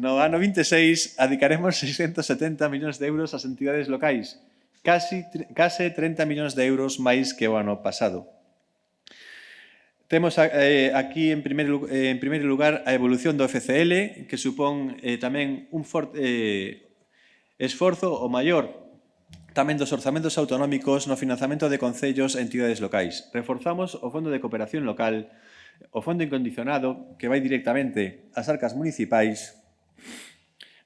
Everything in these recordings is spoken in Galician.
No ano 26 adicaremos 670 millóns de euros ás entidades locais, case 30 millóns de euros máis que o ano pasado. Temos aquí, en primeiro lugar, a evolución do FCL, que supón tamén un forte esforzo o maior tamén dos orzamentos autonómicos no financiamento de concellos e entidades locais. Reforzamos o Fondo de Cooperación Local, o Fondo Incondicionado, que vai directamente ás arcas municipais,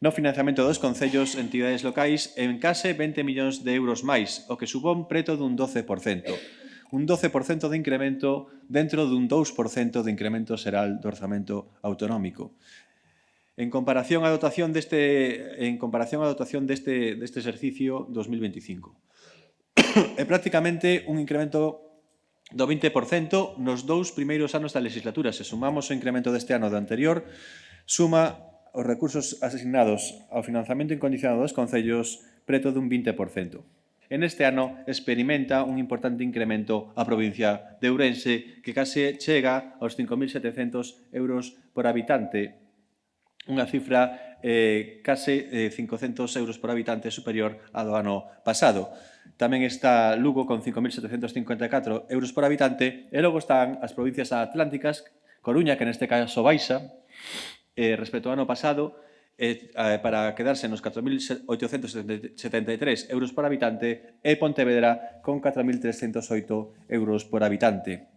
no financiamento dos concellos e entidades locais en case 20 millóns de euros máis, o que supón preto dun 12%. Un 12% de incremento dentro dun 2% de incremento xeral do orzamento autonómico. En comparación á dotación deste exercicio 2025. É prácticamente un incremento do 20% nos 2 primeiros anos da legislatura. Se sumamos o incremento deste ano do anterior, suma os recursos asignados ao financiamento incondicionado dos concellos preto dun 20%. En este ano experimenta un importante incremento a provincia de Ourense, que case chega aos 5.700 euros por habitante, unha cifra case 500 euros por habitante superior á do ano pasado. Tamén está Lugo con 5.754 euros por habitante e logo están as provincias atlánticas, Coruña, que neste caso baixa, respecto ao ano pasado, para quedarse nos 4.873 euros por habitante e Pontevedra con 4.308 euros por habitante.